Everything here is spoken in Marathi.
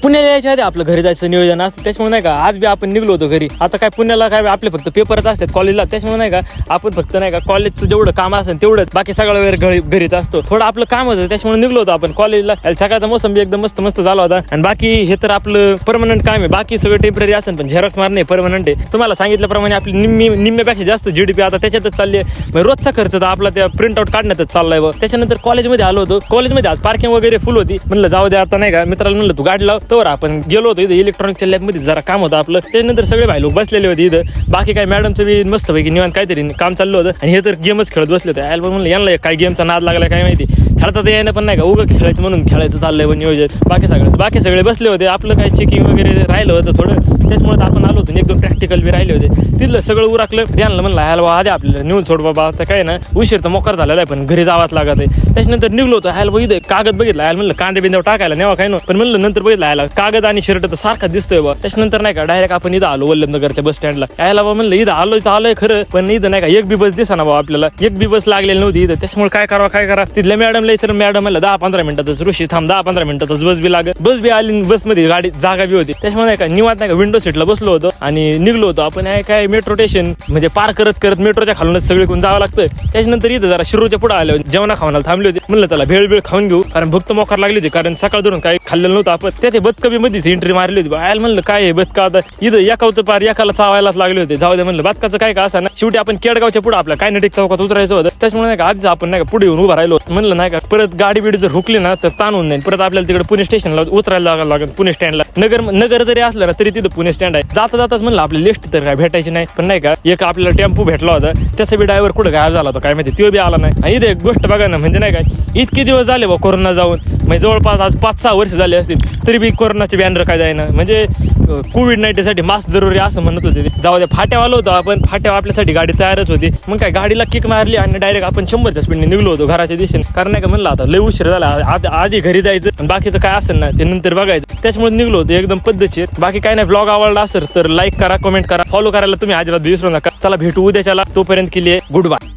पुण्याला यायच्या आधी आपलं घरी जायचं नियोजन असतं, त्याच्यामुळे नाही का आज बी आपण निघलो होतो घरी. आता काय पुण्याला काय आपले फक्त पेपरच असतात कॉलेजला, त्याच्यामुळे नाही का आपण फक्त नाही का कॉलेजचं जेवढं काम असेल तेवढंच, बाकी सगळा वेळ घरीच असतो. थोडं आपलं काम होतं त्याच्यामुळे निघलो होतो आपण कॉलेजला. सकाळचा मोसम बी एकदम मस्त मस्त झाला होता. आणि बाकी हे तर आपलं परमनंट काम आहे, बाकी सगळं टेम्पररी असेल, पण झेरॉक्स मारणे परमनंट आहे. तुम्हाला सांगितल्याप्रमाणे आपली निम्म्यापेक्षा जास्त GDP आता त्याच्यातच चालली आहे. रोजचा खर्च तर आपला त्या प्रिंट आउट काढण्यातच चाललाय. त्याच्यानंतर कॉलेजमध्ये आलो होतो. कॉलेजमध्ये आज पार्किंग वगैरे फुल होती. म्हणलं जाऊ दे आता नाही का, मित्राला म्हणलं तू गाडी लाव. तर आपण गेलो होतो इथं इलेक्ट्रॉनिकच्या लॅबमध्ये, जरा काम होतं आपलं. त्यानंतर सगळे भाई लोक बसलेले होते इथं. बाकी काय मॅडमचं बी मस्तपैकी निवांत काहीतरी काम चाललं होतं. आणि हे तर गेमच खेळत बसले होते. आयला म्हणलं यांना काय गेमचा नाद लागला काय माहिती, खेळता यायला पण नाही का, उगं खेळायचं म्हणून खेळायचं चाललंय नियोजन. बाकी सगळे बसले होते. आपलं काय चेकिंग वगैरे राहिलं होतं थोडं, त्याच्यामुळे आपण आलो होतो. 1-2 प्रॅक्टिकल बी राहिले होते. तिथलं सगळं उरकलं. यांना म्हणलं हायला बाबा आधी आपल्याला नेऊन सोड बाबा, आता काय ना उशीर तर मोकार झालेला आहे, पण घरी जावाच लागत आहे. त्याच्यानंतर निघलो होतो. हायला बघ इथं कागद बघितला. हायला म्हणलं कांदे बिंदे टाकायला नेवा काय नो, पण म्हणलं नंतर बघितलं हायला कागद आणि शर्ट तर सारखा दिसतोय बा. त्याच्यानंतर नाही का डायरेक्ट आपण इथं आलो वल्लभनगरच्या बस स्टँडला. यायला बा म्हणलं इथं आलोय खरं, पण इथं नाही का एक बी बस दिसा बा आपल्याला, एक बी बस लागलेली नव्हती इथं. त्याच्यामुळे काय करा तिथल्या मॅडमला तर मॅडम म्हणलं 10-15 मिनिटातच ऋषी थांब, 10-15 मिनिटातच बस बी लागत. बस बी आली, बसमध्ये गाडी जागा बी होती. त्याच्यामुळे नाही का निवांत नाही का विंडो सीटला बसलो होतो आणि निघलो होतो आपण. काय मेट्रो स्टेशन म्हणजे पार करत मेट्रोच्या खालूनच सगळे कोण जावं लागतं. त्याच्यानंतर इथं जरा शिरूरच्या पुढे आले, जेवणा खावणाला थांबले होते. म्हणलं चला भेळ खाऊन घेऊ, कारण भक्त मोकार लागली होती, कारण सकाळ धरून काही खाल्लेलं नव्हतं आपण. ते बदकबी मध्येच एंट्री मारली होती. आयला म्हणलं काय आहे बदका, आता इथं एकावतं पार एकाला चावायलाच लागले होते. जाऊ दे म्हणलं बदकाचं काय का असं ना, शेवटी आपण केडगावच्या पुढे आपल्या कायनेटिक चौकात उतरायचं होतं. त्याच्यामुळे नाही का आधीच आपण नाही का पुढे येऊन उभं राहिलो. म्हणलं नाही का परत गाडी बिडी जर हुकली ना तर ताणून नाही, परत आपल्याला तिकडे पुणे स्टेशनला उतरायला लागेल. पुणे स्टँडला नगर जरी असलं ना तरी तिथं पुणे स्टँड आहे. जाताच म्हणलं आपली लिस्ट तर काय भेटायची नाही, पण नाही का एक आपल्याला टेम्पो भेटला होता. त्याचा बी ड्रायव्हर कुठं गायब झाला होता काय माहिती, तो बी आला नाही. आणि इथे एक गोष्ट बघा ना, म्हणजे नाही काय इतके दिवस झाले बा कोरोना जाऊन, म्हणजे जवळपास आज 5-6 वर्ष झाले असतील, तरी बी कोरोनाचे बॅनर काय जायना. म्हणजे कोविड-19 साठी मास्क जरुरी असं म्हणत होते. जाऊ द्या फाट्यावर आलो होतो आपण, फाट्यावर आपल्यासाठी गाडी तयारच होती. मग काय गाडीला किक मारली आणि डायरेक्ट आपण 100च्या स्पीडने निघलो होतो घराच्या दिशेने. कारण नाही का म्हणलं आता लय उशीर झाला, आधी घरी जायचं आणि बाकीचं काय असेल ना ते नंतर बघायचं. त्याच्यामुळे निघलो होतो एकदम पद्धतशीर. बाकी काय नाही, ब्लॉग आवडला असेल तर लाईक करा, कमेंट करा, फॉलो करायला तुम्ही अजिबात विसरू नका. चला भेटू उद्याच्याला, तोपर्यंत केली गुड बाय.